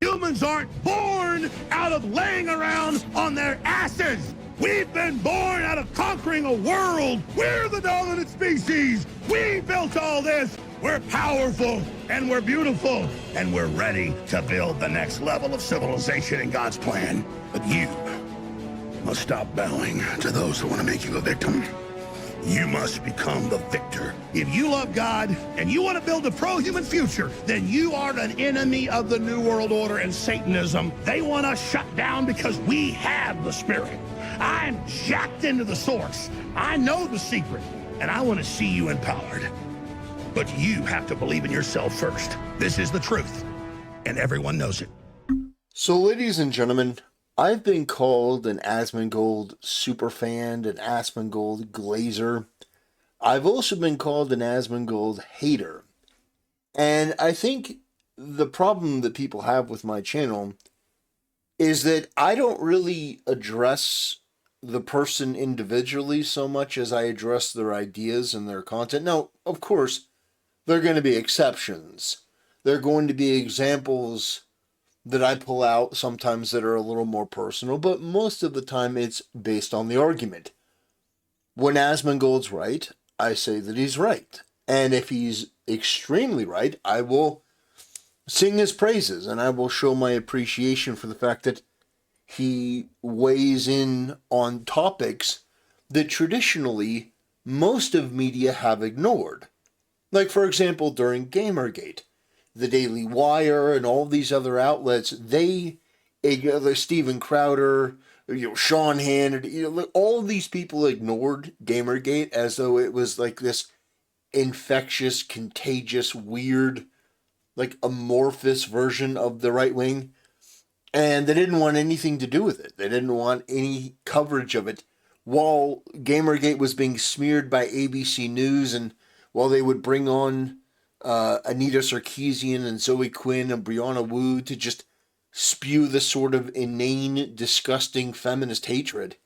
Humans aren't born out of laying around on their asses. We've been born out of conquering a world. We're the dominant species. We built all this. We're powerful, and we're beautiful, and we're ready to build the next level of civilization in God's plan. But you must stop bowing to those who want to make you a victim. You must become the victor. If you love God and you want to build a pro-human future, then you are an enemy of the New World Order and Satanism. They want us shut down because we have the spirit. I'm jacked into the source. I know the secret, and I want to see you empowered. But you have to believe in yourself first. This is the truth, and everyone knows it. So, ladies and gentlemen, I've been called an Asmongold superfan, an Asmongold glazer. I've also been called an Asmongold hater. And I think the problem that people have with my channel is that I don't really address the person individually so much as I address their ideas and their content. Now, of course, there are going to be exceptions. There are going to be examples that I pull out sometimes that are a little more personal, but most of the time it's based on the argument. When Asmongold's right, I say that he's right. And if he's extremely right, I will sing his praises, and I will show my appreciation for the fact that he weighs in on topics that traditionally most of media have ignored. Like, for example, during Gamergate, the Daily Wire and all these other outlets, they, Steven Crowder, Sean Hannity, all of these people ignored Gamergate as though it was like this infectious, contagious, weird, like amorphous version of the right wing. And they didn't want anything to do with it. They didn't want any coverage of it. While Gamergate was being smeared by ABC News, and while they would bring on Anita Sarkeesian and Zoe Quinn and Brianna Wu to just spew this sort of inane, disgusting feminist hatred,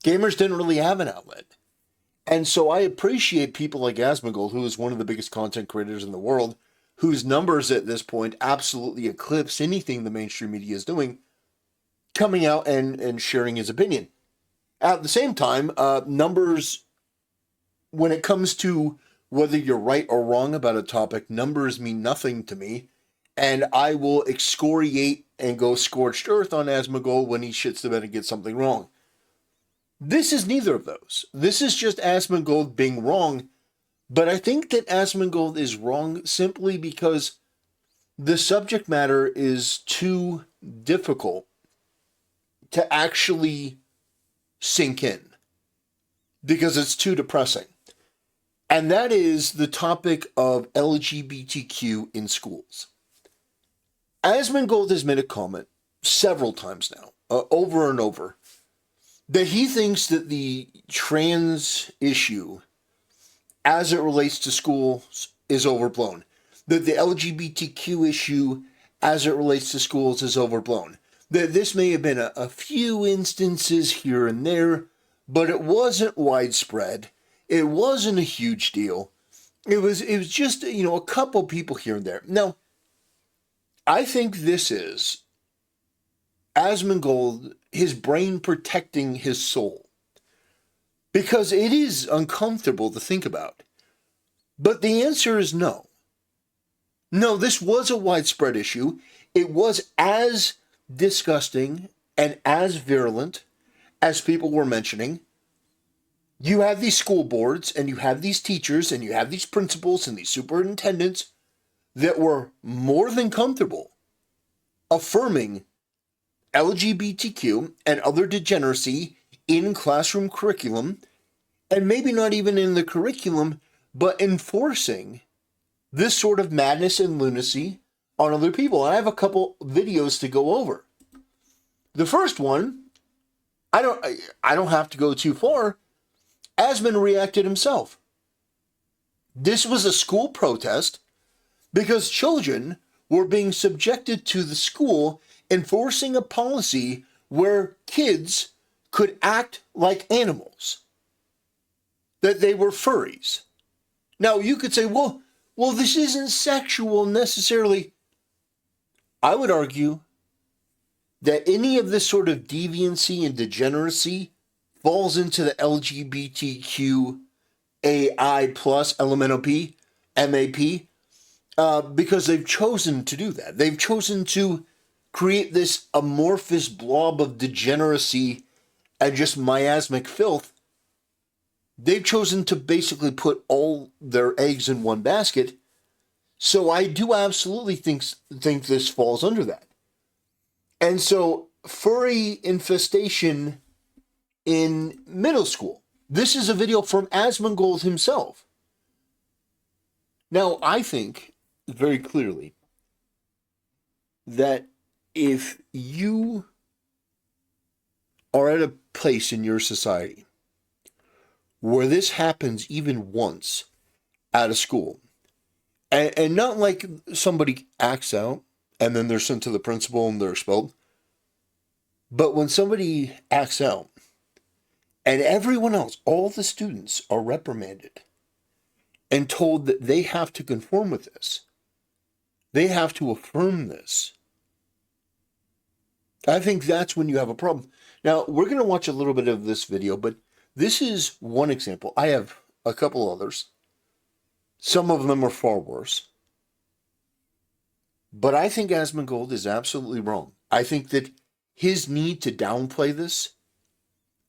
gamers didn't really have an outlet. And so I appreciate people like Asmongold, who is one of the biggest content creators in the world, whose numbers at this point absolutely eclipse anything the mainstream media is doing, coming out and sharing his opinion. At the same time, numbers, when it comes to whether you're right or wrong about a topic, numbers mean nothing to me, and I will excoriate and go scorched earth on Asmongold when he shits the bed and gets something wrong. This is neither of those. This is just Asmongold being wrong, but I think that Asmongold is wrong simply because the subject matter is too difficult to actually sink in, because it's too depressing. And that is the topic of LGBTQ in schools. Asmongold has made a comment several times now, over and over, that he thinks that the trans issue, as it relates to schools, is overblown. That the LGBTQ issue, as it relates to schools, is overblown. That this may have been a few instances here and there, but it wasn't widespread. It wasn't a huge deal. It was just, a couple people here and there. Now, I think this is Asmongold, his brain protecting his soul. Because it is uncomfortable to think about. But the answer is no. No, this was a widespread issue. It was as disgusting and as virulent as people were mentioning. You have these school boards, and you have these teachers, and you have these principals and these superintendents that were more than comfortable affirming LGBTQ and other degeneracy in classroom curriculum, and maybe not even in the curriculum, but enforcing this sort of madness and lunacy on other people. And I have a couple videos to go over. The first one, I don't have to go too far. Asmon reacted himself. This was a school protest because children were being subjected to the school enforcing a policy where kids could act like animals, that they were furries. Now, you could say, well, this isn't sexual necessarily. I would argue that any of this sort of deviancy and degeneracy falls into the LGBTQAI plus LMNOP, MAP, because they've chosen to do that. They've chosen to create this amorphous blob of degeneracy and just miasmic filth. They've chosen to basically put all their eggs in one basket. So I do absolutely think this falls under that. And so, furry infestation in middle school. This is a video from Asmongold himself. Now, I think very clearly that if you are at a place in your society where this happens even once at a school, and not like somebody acts out and then they're sent to the principal and they're expelled, but when somebody acts out and everyone else, all the students are reprimanded and told that they have to conform with this, they have to affirm this, I think that's when you have a problem. Now, we're going to watch a little bit of this video, but this is one example. I have a couple others. Some of them are far worse. But I think Asmongold is absolutely wrong. I think that his need to downplay this,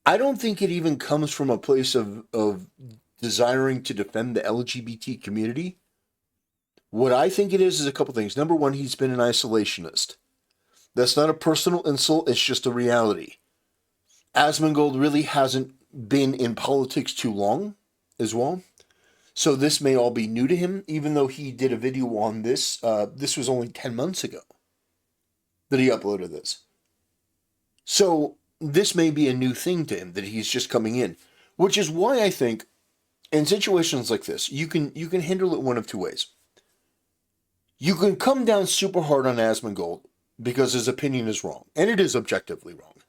I don't think it even comes from a place of desiring to defend the LGBT community. What I think it is a couple things. Number one, he's been an isolationist. That's not a personal insult, it's just a reality. Asmongold really hasn't been in politics too long as well. So this may all be new to him, even though he did a video on this. This was only 10 months ago that he uploaded this. So this may be a new thing to him, that he's just coming in. Which is why I think, in situations like this, you can handle it one of two ways. You can come down super hard on Asmongold because his opinion is wrong, and it is objectively wrong.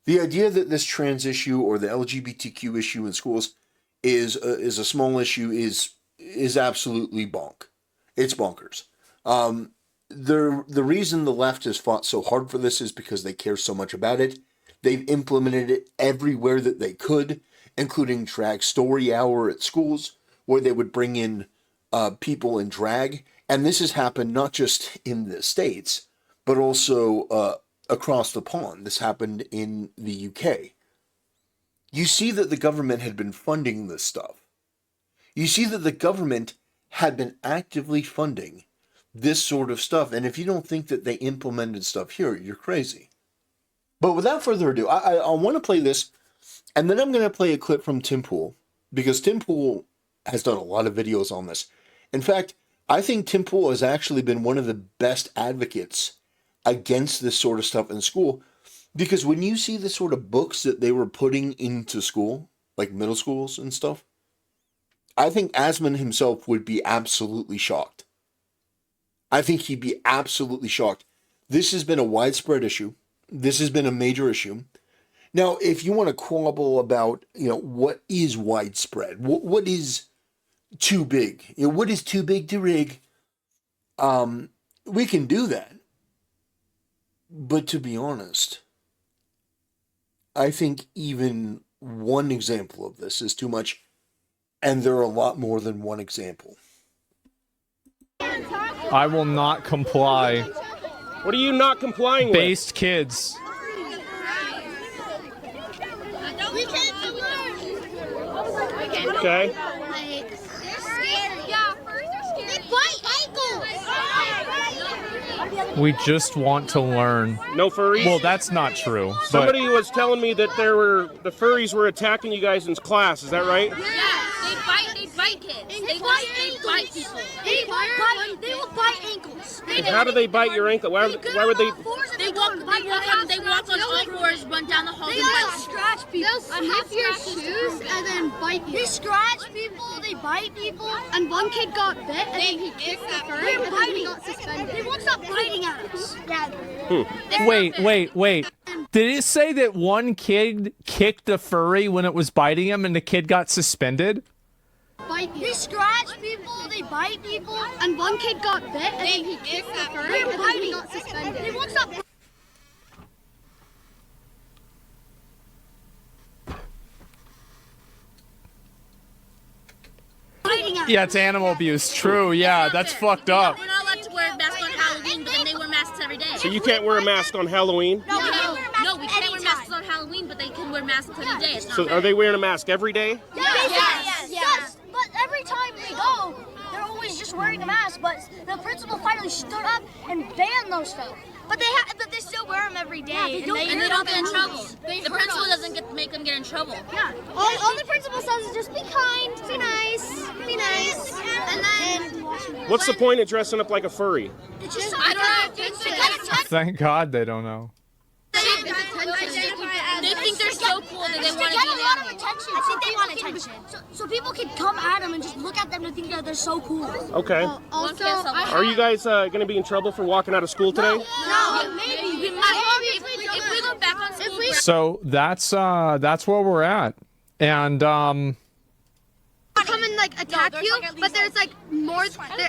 The idea that this trans issue or the LGBTQ issue in schools is a small issue is absolutely bonk. It's bonkers. The reason the left has fought so hard for this is because they care so much about it. They've implemented it everywhere that they could, including drag story hour at schools, where they would bring in people in drag. And this has happened not just in the States, but also across the pond. This happened in the UK. You see that the government had been funding this stuff. You see that the government had been actively funding this sort of stuff. And if you don't think that they implemented stuff here, you're crazy. But without further ado, I want to play this. And then I'm going to play a clip from Tim Pool, because Tim Pool has done a lot of videos on this. In fact, I think Tim Pool has actually been one of the best advocates against this sort of stuff in school. Because when you see the sort of books that they were putting into school, like middle schools and stuff, I think Asmon himself would be absolutely shocked. I think he'd be absolutely shocked. This has been a widespread issue. This has been a major issue. Now, if you want to quibble about, what is widespread, what is too big, what is too big to rig, we can do that. But to be honest, I think even one example of this is too much, and there are a lot more than one example. I will not comply. What are you not complying with? Based kids. Okay. We just want to learn. No furries? Well, that's not true. Somebody was telling me that the furries were attacking you guys in class. Is that right? Yeah, they bite kids. They bite people. They will bite ankles. And how do they bite your ankle? Why would they? They walk on all fours, run down the hall, and bite. Scratch people. They'll sniff your shoes and then bite you. They scratch people. They bite people. And one kid got bit, and then he kicked the furry, and then he got suspended. They won't stop biting at us. Yeah. Wait. Did it say that one kid kicked a furry when it was biting him and the kid got suspended? bite you. They scratch people, they bite people, and one kid got bit, and then he kicked the furry, and then he got suspended. They won't stop. Yeah, it's animal abuse. True. Yeah, that's fucked up. We're not allowed to wear masks on Halloween, but then they wear masks every day. So you can't wear a mask on Halloween? No, we can't wear masks on Halloween, but they can wear masks every day. It's not So fair. are they wearing a mask every day? Yes. But every time we go, they're always just wearing a mask. But the principal finally stood up and banned those stuff. But they still wear them every day. Yeah, And they don't get in trouble. The principal doesn't make them get in trouble. Yeah. All the principal says is just be kind, be nice, and then. What's the point of dressing up like a furry? It's just I don't know. Thank God they don't know. They think they're so cool that they want to get a be lot of there. attention. I think they want attention. So people can come at them and just look at them and think that they're so cool. Okay. Also, Are you guys going to be in trouble for walking out of school today? no, maybe. If we go back on school, So that's where we're at, and Come and like attack you, but there's like more.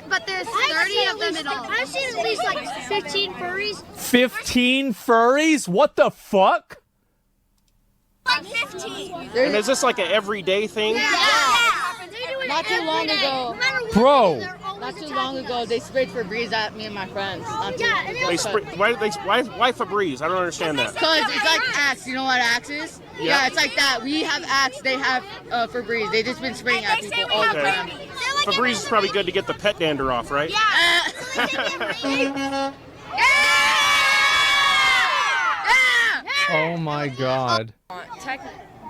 But there's 30 of them in all. I've seen at least like 15 furries. 15 furries. What the fuck? Like 15. And is this like an everyday thing? Not too long ago. Bro. Not too long ago, they sprayed Febreze at me and my friends. Not too long ago. They why Febreze? I don't understand that. Because it's like Axe. You know what Axe is? Yeah, it's like that. We have Axe. They have Febreze. They just been spraying at people all the time. Febreze is probably good to get the pet dander off, right? Oh my God.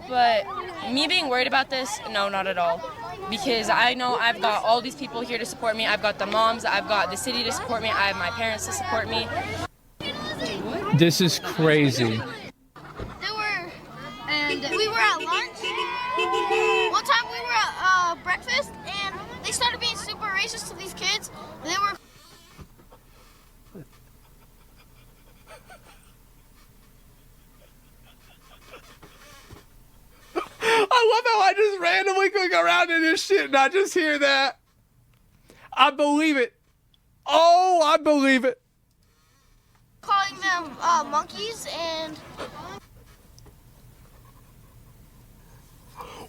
But me being worried about this, no, not at all. Because I know I've got all these people here to support me. I've got the moms, I've got the city to support me, I have my parents to support me. This is crazy. And we were at lunch. One time we were at breakfast, and they started being super racist to these kids. They were. I love how I just randomly click around in this shit and I just hear that. I believe it. Oh, I believe it. Calling them monkeys, and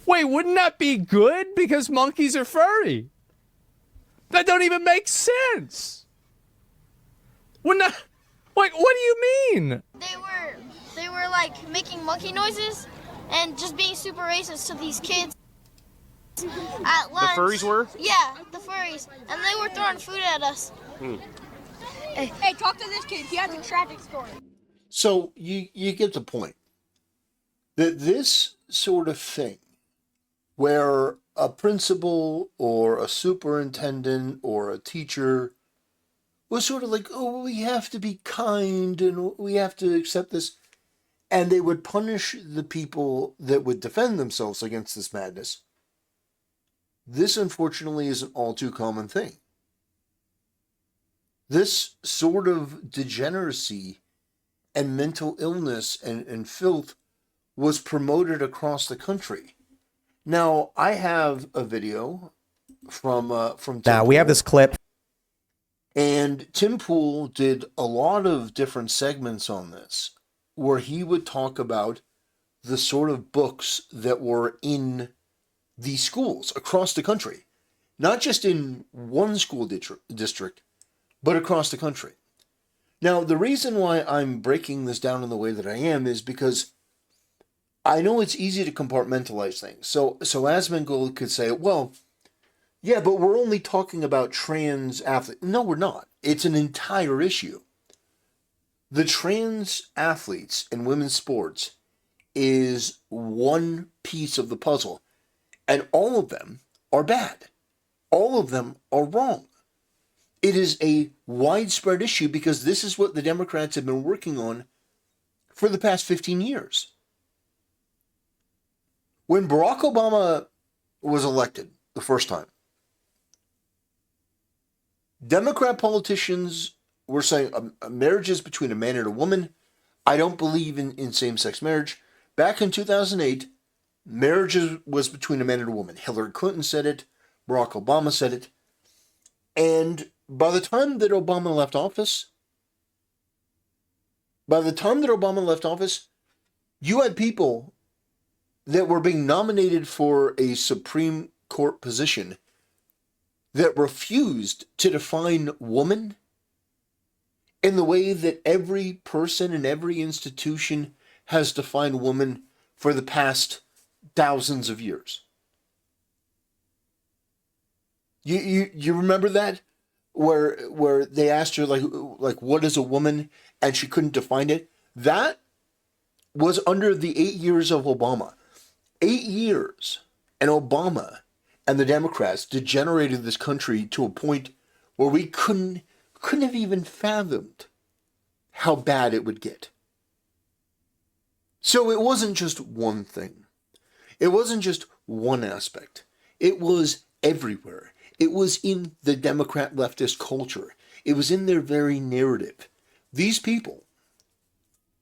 Wait, wouldn't that be good? Because monkeys are furry. That don't even make sense. Wouldn't that... Like, what do you mean? they were like making monkey noises and just being super racist to these kids at lunch. The furries were? Yeah, the furries, and they were throwing food at us. Hey, talk to this kid. He has a tragic story. So you get the point. That this sort of thing, where a principal or a superintendent or a teacher was sort of like, oh, we have to be kind and we have to accept this. And they would punish the people that would defend themselves against this madness. This, unfortunately, is an all too common thing. This sort of degeneracy and mental illness and filth was promoted across the country. Now, I have a video from Now, we have this clip. And Tim Pool did a lot of different segments on this, where he would talk about the sort of books that were in the schools across the country. Not just in one school district, but across the country. Now, the reason why I'm breaking this down in the way that I am is because I know it's easy to compartmentalize things. So Asmongold could say, well, yeah, but we're only talking about trans athletes. No, we're not. It's an entire issue. The trans athletes in women's sports is one piece of the puzzle, and all of them are bad. All of them are wrong. It is a widespread issue because this is what the Democrats have been working on for the past 15 years. When Barack Obama was elected the first time, Democrat politicians were saying a marriage is between a man and a woman. I don't believe in same-sex marriage. Back in 2008, marriage was between a man and a woman. Hillary Clinton said it. Barack Obama said it. And by the time that Obama left office, you had people that were being nominated for a Supreme Court position that refused to define woman in the way that every person in every institution has defined woman for the past thousands of years. You remember that? Where they asked her like what is a woman, and she couldn't define it? That was under the 8 years of Obama. 8 years, and Obama and the Democrats degenerated this country to a point where we couldn't have even fathomed how bad it would get. So it wasn't just one thing. It wasn't just one aspect. It was everywhere. It was in the Democrat leftist culture. It was in their very narrative. These people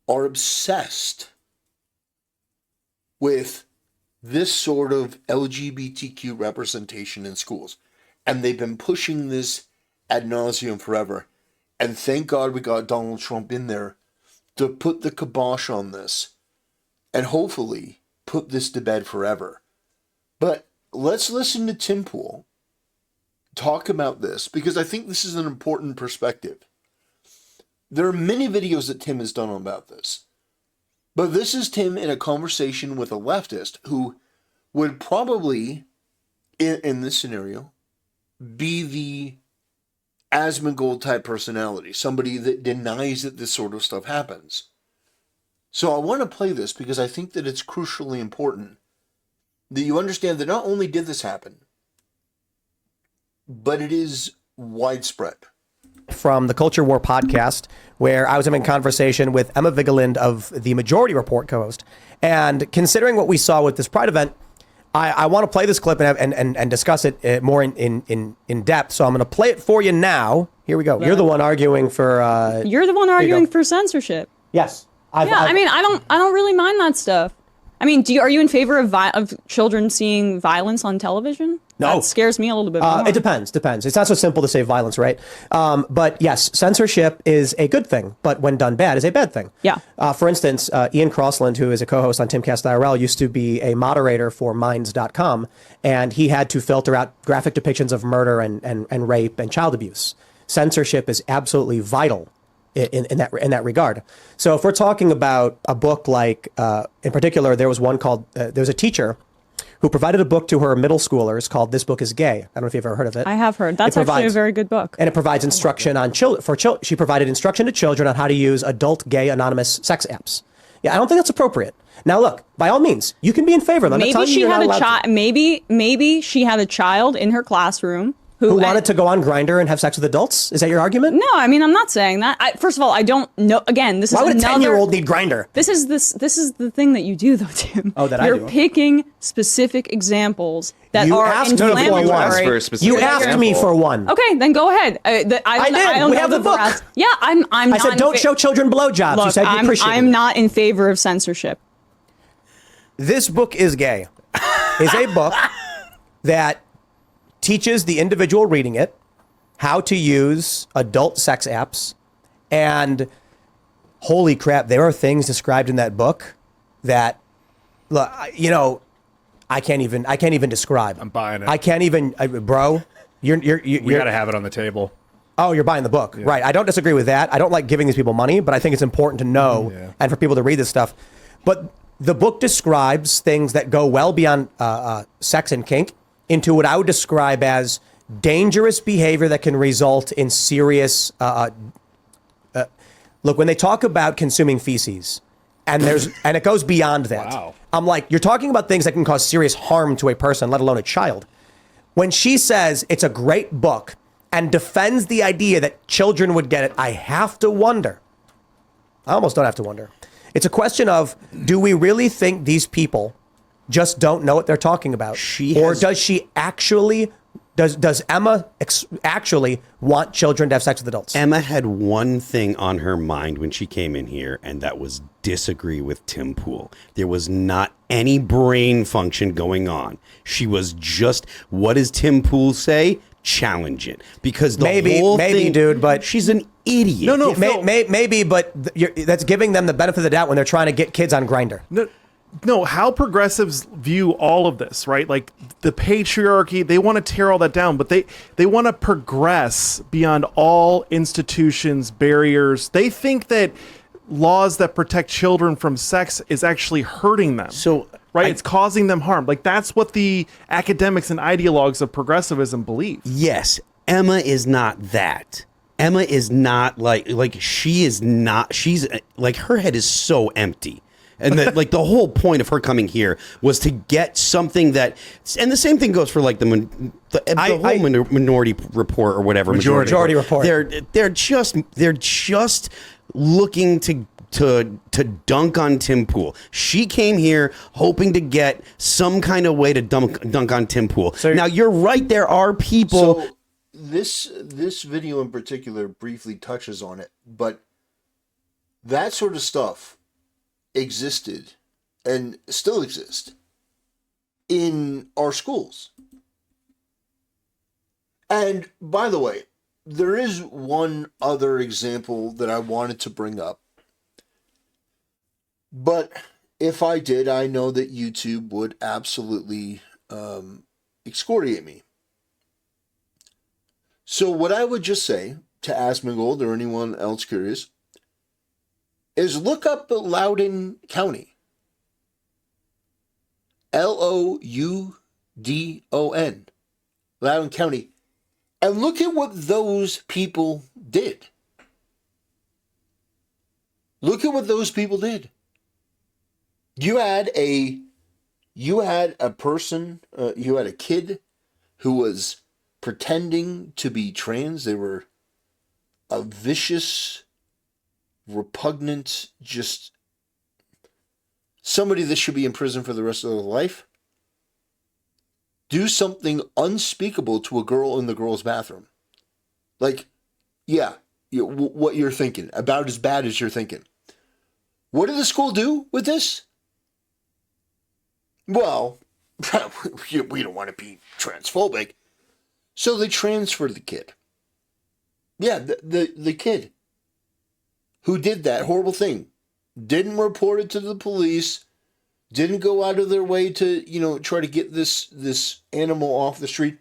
are obsessed with this sort of LGBTQ representation in schools. And they've been pushing this ad nauseum forever. And thank God we got Donald Trump in there to put the kibosh on this and hopefully put this to bed forever. But let's listen to Tim Pool talk about this, because I think this is an important perspective. There are many videos that Tim has done about this, but this is Tim in a conversation with a leftist who would probably, in this scenario, be the Asmongold type personality, somebody that denies that this sort of stuff happens. So I want to play this because I think that it's crucially important that you understand that not only did this happen, but it is widespread. From the Culture War podcast, where I was having a conversation with Emma Vigeland of the Majority Report co-host. And considering what we saw with this Pride event, I want to play this clip and discuss it more in depth. So I'm going to play it for you now. Here we go. You're the one arguing for... You're the one arguing for censorship. Yes. I mean, I don't really mind that stuff. I mean, are you in favor of children seeing violence on television? No. That scares me a little bit more. It depends. It's not so simple to say violence, right? But yes, censorship is a good thing, but when done bad is a bad thing. Yeah. For instance, Ian Crossland, who is a co-host on Timcast IRL, used to be a moderator for Minds.com, and he had to filter out graphic depictions of murder and rape and child abuse. Censorship is absolutely vital in that regard. So if we're talking about a book like, in particular, there was one called, there's a teacher who provided a book to her middle schoolers called This Book is Gay. I don't know if you've ever heard of it. I have heard. That's actually a very good book. And it provides instruction on children. She provided instruction to children on how to use adult gay anonymous sex apps. Yeah, I don't think that's appropriate. Now, look, by all means, you can be in favor of them. Maybe she had a child. Maybe she had a child in her classroom who wanted to go on Grindr and have sex with adults? Is that your argument? No, I mean, I'm not saying that. First of all, I don't know. Again, this is why would a 10-year-old need Grindr? This is the thing that you do, though, Tim. Oh, that You're picking specific examples that are inflammatory. You asked me for one. Okay, then go ahead. I did. We have the book. Yeah, I'm. I said don't show children blowjobs. Look, you said you appreciate it. I'm not in favor of censorship. This Book is Gay is a book that teaches the individual reading it how to use adult sex apps. And holy crap, there are things described in that book that, look, you know, I can't even describe. I'm buying it. I can't even, bro. You gotta have it on the table. Oh, you're buying the book. Yeah. Right. I don't disagree with that. I don't like giving these people money, but I think it's important to know and for people to read this stuff. But the book describes things that go well beyond sex and kink into what I would describe as dangerous behavior that can result in serious... look, when they talk about consuming feces, and it goes beyond that. Wow. I'm like, you're talking about things that can cause serious harm to a person, let alone a child. When she says it's a great book and defends the idea that children would get it, I have to wonder. I almost don't have to wonder. It's a question of, do we really think these people just don't know what they're talking about? Or does she actually Does Emma actually want children to have sex with adults? Emma had one thing on her mind when she came in here, and that was disagree with Tim Pool. There was not any brain function going on. She was just, what does Tim Pool say? Challenge it. Because the whole thing, dude, but she's an idiot. No, maybe, but that's giving them the benefit of the doubt when they're trying to get kids on Grindr. No, how progressives view all of this, right? Like the patriarchy, they want to tear all that down, but they want to progress beyond all institutions, barriers. They think that laws that protect children from sex is actually hurting them. So, right? It's causing them harm. Like that's what the academics and ideologues of progressivism believe. Yes, Emma is not that. Emma is not like she is not. She's like, her head is so empty. And that, like, the whole point of her coming here was to get something that, and the same thing goes for like the whole Minority Report or whatever. Majority Report. They're just looking to dunk on Tim Pool. She came here hoping to get some kind of way to dunk on Tim Pool. So, now you're right. There are people. So this video in particular briefly touches on it, but that sort of stuff existed and still exist in our schools. And by the way, there is one other example that I wanted to bring up, but if I did, I know that YouTube would absolutely excoriate me. So what I would just say to Asmongold or anyone else curious is look up Loudoun County. Loudon. Loudoun County. And look at what those people did. Look at what those people did. You had a person, you had a kid who was pretending to be trans. They were a vicious, repugnant, just somebody that should be in prison for the rest of their life. Do something unspeakable to a girl in the girl's bathroom. Like, what you're thinking, about as bad as you're thinking. What did the school do with this? Well, we don't want to be transphobic. So they transferred the kid. Yeah, the kid who did that horrible thing didn't report it to the police, didn't go out of their way to, try to get this animal off the street.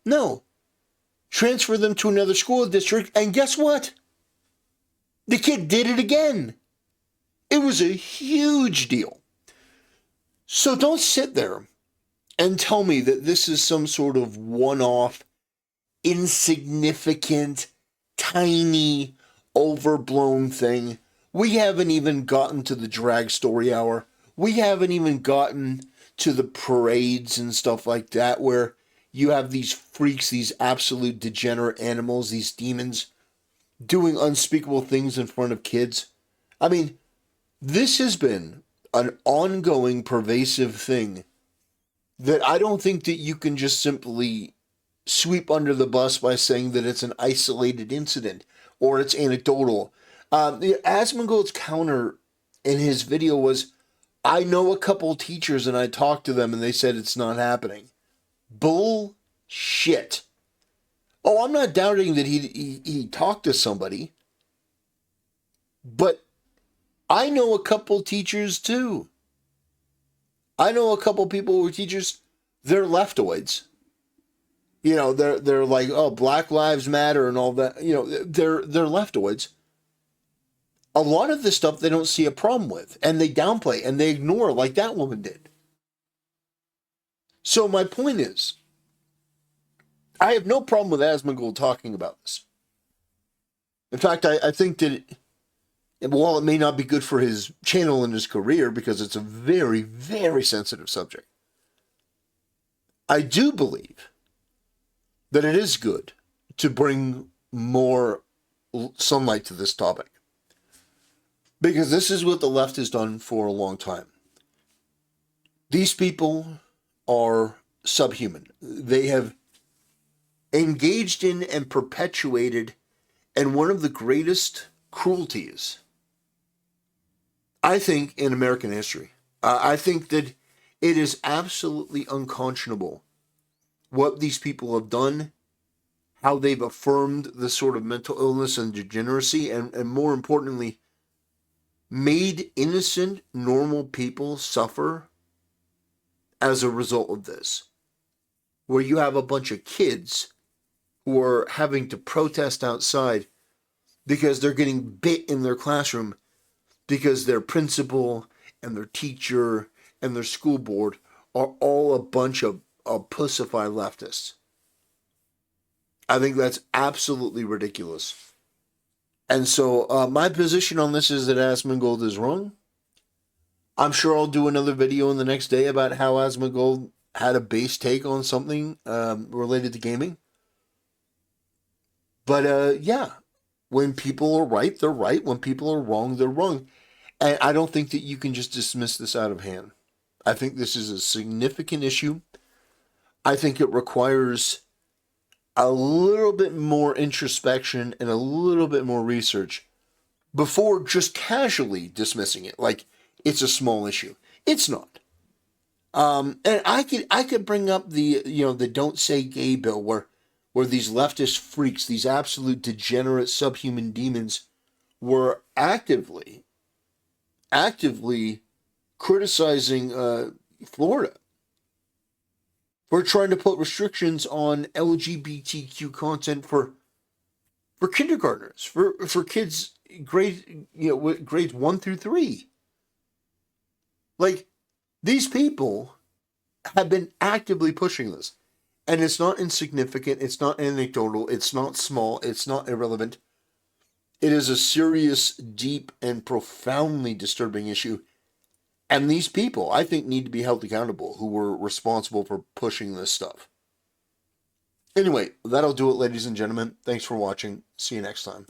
No. Transfer them to another school district, and guess what? The kid did it again. It was a huge deal. So don't sit there and tell me that this is some sort of one-off, insignificant, tiny, overblown thing. We haven't even gotten to the drag story hour. We haven't even gotten to the parades and stuff like that where you have these freaks, these absolute degenerate animals, these demons doing unspeakable things in front of kids. I mean, this has been an ongoing, pervasive thing that I don't think that you can just simply sweep under the bus by saying that it's an isolated incident or it's anecdotal. Asmongold's counter in his video was, I know a couple teachers and I talked to them and they said it's not happening. Bullshit. Oh, I'm not doubting that he talked to somebody, but I know a couple teachers too. I know a couple people who are teachers, they're leftoids. They're like, oh, Black Lives Matter and all that. They're leftoids. A lot of this stuff they don't see a problem with, and they downplay and they ignore like that woman did. So my point is, I have no problem with Asmongold talking about this. In fact, I think that while it may not be good for his channel and his career because it's a very, very sensitive subject, I do believe that it is good to bring more sunlight to this topic. Because this is what the left has done for a long time. These people are subhuman. They have engaged in and perpetuated and one of the greatest cruelties, I think, in American history. I think that it is absolutely unconscionable what these people have done, how they've affirmed the sort of mental illness and degeneracy, and more importantly, made innocent, normal people suffer as a result of this. Where you have a bunch of kids who are having to protest outside because they're getting bit in their classroom because their principal and their teacher and their school board are all a bunch of pussified leftists. I think that's absolutely ridiculous. And so my position on this is that Asmongold is wrong. I'm sure I'll do another video in the next day about how Asmongold had a base take on something related to gaming. But yeah, when people are right, they're right. When people are wrong, they're wrong. And I don't think that you can just dismiss this out of hand. I think this is a significant issue. I think it requires a little bit more introspection and a little bit more research before just casually dismissing it like it's a small issue. It's not. And I could bring up the Don't Say Gay bill where these leftist freaks, these absolute degenerate subhuman demons, were actively criticizing Florida for trying to put restrictions on LGBTQ content for kindergartners, for kids grades 1 through 3. Like, these people have been actively pushing this. And it's not insignificant, it's not anecdotal, it's not small, it's not irrelevant. It is a serious, deep, and profoundly disturbing issue. And these people, I think, need to be held accountable who were responsible for pushing this stuff. Anyway, that'll do it, ladies and gentlemen. Thanks for watching. See you next time.